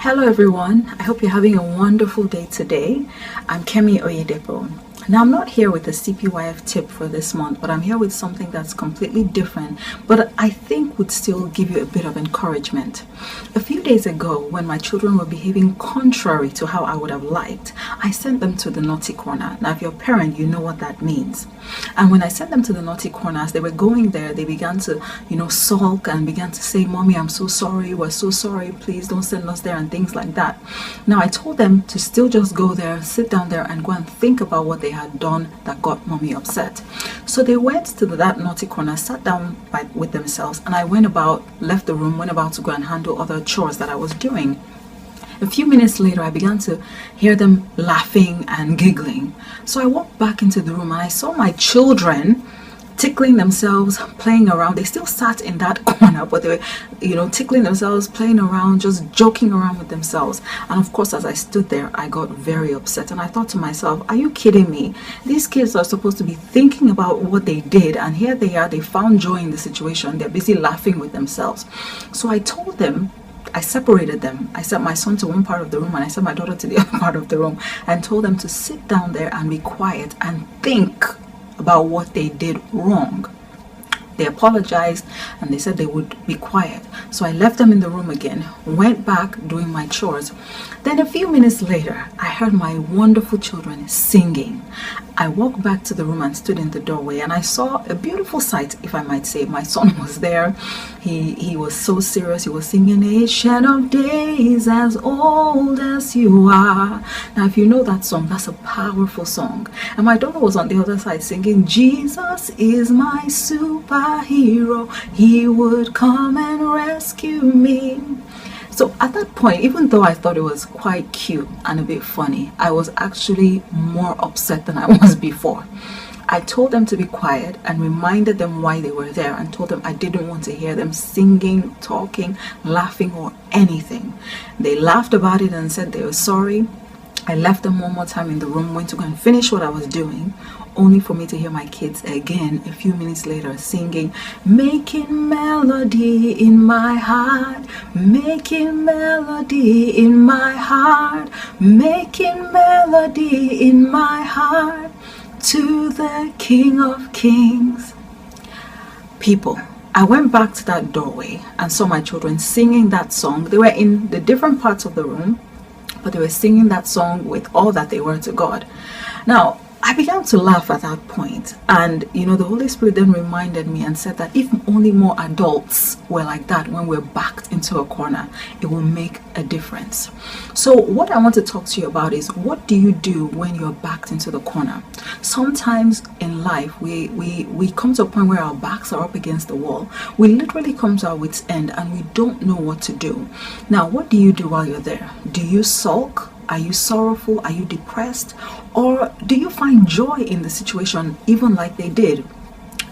Hello everyone, I hope you're having a wonderful day today. I'm Kemi Oyedepo. Now I'm not here with a CPYF tip for this month, but I'm here with something that's completely different, but I think would still give you a bit of encouragement. A few days ago, when my children were behaving contrary to how I would have liked, I sent them to the naughty corner. Now if you're a parent, you know what that means. And when I sent them to the naughty corner, as they were going there, they began to, sulk and began to say, "Mommy, I'm so sorry, we're so sorry, please don't send us there," and things like that. Now I told them to still just go there, sit down there and go and think about what they had done that got Mommy upset. So they went to that naughty corner, sat down with themselves, and I left the room, went about to go and handle other chores that I was doing. A few minutes later, I began to hear them laughing and giggling. So I walked back into the room and I saw my children tickling themselves, playing around. They still sat in that corner, but they were, tickling themselves, playing around, just joking around with themselves. And of course, as I stood there, I got very upset. And I thought to myself, are you kidding me? These kids are supposed to be thinking about what they did. And here they are, they found joy in the situation. They're busy laughing with themselves. So I told them, I separated them. I sent my son to one part of the room and I sent my daughter to the other part of the room and told them to sit down there and be quiet and think about what they did wrong. They apologized and they said they would be quiet. So I left them in the room again, went back doing my chores. Then a few minutes later, I heard my wonderful children singing. I walked back to the room and stood in the doorway and I saw a beautiful sight, if I might say. My son was there. He was so serious. He was singing, "Ancient of Days, as old as you are." Now, if you know that song, that's a powerful song. And my daughter was on the other side singing, "Jesus is my superhero. He would come and rescue me." So at that point, even though I thought it was quite cute and a bit funny, I was actually more upset than I was before. I told them to be quiet and reminded them why they were there and told them I didn't want to hear them singing, talking, laughing or anything. They laughed about it and said they were sorry. I left them one more time in the room, went to go and finish what I was doing, only for me to hear my kids again a few minutes later singing, "Making melody in my heart, making melody in my heart, making melody in my heart to the King of Kings." People, I went back to that doorway and saw my children singing that song. They were in the different parts of the room, but they were singing that song with all that they were to God. Now, I began to laugh at that point, and the Holy Spirit then reminded me and said that if only more adults were like that when we're backed into a corner, it will make a difference. So what I want to talk to you about is, what do you do when you're backed into the corner? Sometimes in life we come to a point where our backs are up against the wall. We literally come to our wit's end and we don't know what to do. Now, what do you do while you're there? Do you sulk? Are you sorrowful? Are you depressed? Or do you find joy in the situation, even like they did?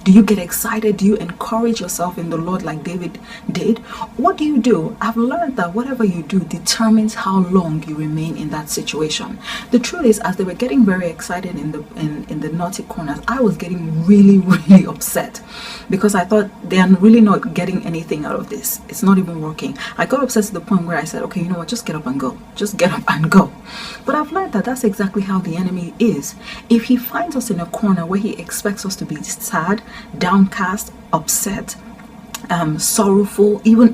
Do you get excited? Do you encourage yourself in the Lord like David did? What do you do? I've learned that whatever you do determines how long you remain in that situation. The truth is, as they were getting very excited in the naughty corners, I was getting really, really upset because I thought they are really not getting anything out of this. It's not even working. I got upset to the point where I said, okay, you know what, just get up and go. Just get up and go. But I've learned that that's exactly how the enemy is. If he finds us in a corner where he expects us to be sad, downcast, upset, sorrowful, even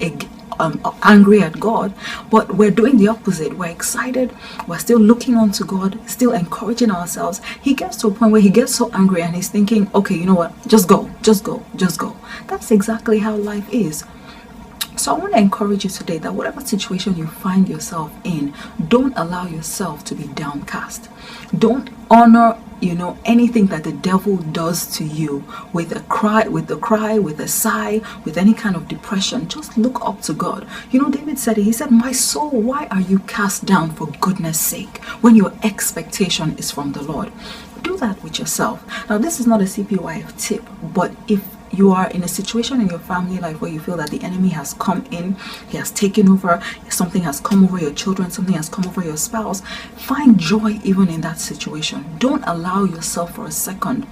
angry at God, but we're doing the opposite. We're excited, we're still looking onto God, still encouraging ourselves. He gets to a point where he gets so angry and he's thinking, okay, you know what, just go, just go, just go. That's exactly how life is. So I want to encourage you today that whatever situation you find yourself in, don't allow yourself to be downcast. Don't honor anything that the devil does to you with a cry, with a sigh, with any kind of depression. Just look up to God. David said it. He said, "My soul, why are you cast down for goodness sake when your expectation is from the Lord?" Do that with yourself. Now, this is not a CPYF tip, but if you are in a situation in your family life where you feel that the enemy has come in, he has taken over, something has come over your children, something has come over your spouse, find joy even in that situation. Don't allow yourself for a second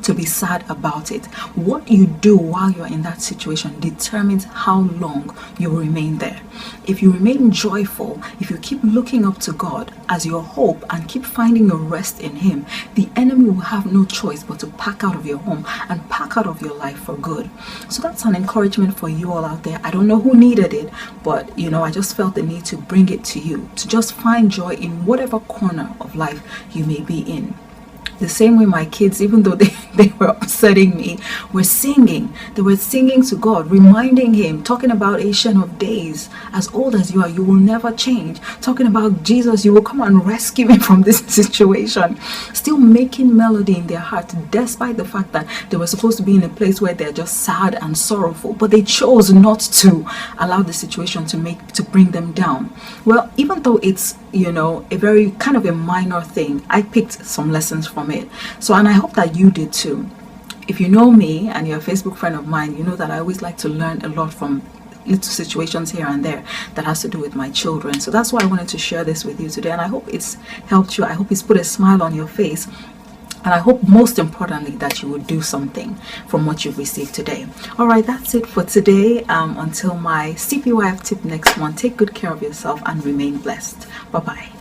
to be sad about it. What you do while you're in that situation determines how long you will remain there. If you remain joyful, if you keep looking up to God as your hope and keep finding your rest in Him, the enemy will have no choice but to pack out of your home and pack out of your life for good. So that's an encouragement for you all out there. I don't know who needed it, but I just felt the need to bring it to you, to just find joy in whatever corner of life you may be in. The same way my kids, even though they were upsetting me, were singing. They were singing to God, reminding Him, talking about Ancient of Days, as old as you are, you will never change. Talking about Jesus, you will come and rescue me from this situation. Still making melody in their heart, despite the fact that they were supposed to be in a place where they're just sad and sorrowful. But they chose not to allow the situation to bring them down. Well, even though it's a very kind of a minor thing, I picked some lessons from it. So, and I hope that you did too. If you know me and you're a Facebook friend of mine, you know that I always like to learn a lot from little situations here and there that has to do with my children. So that's why I wanted to share this with you today, and I hope it's helped you. I hope it's put a smile on your face. And I hope most importantly that you would do something from what you've received today. All right, that's it for today. Until my CPYF tip next month, take good care of yourself and remain blessed. Bye-bye.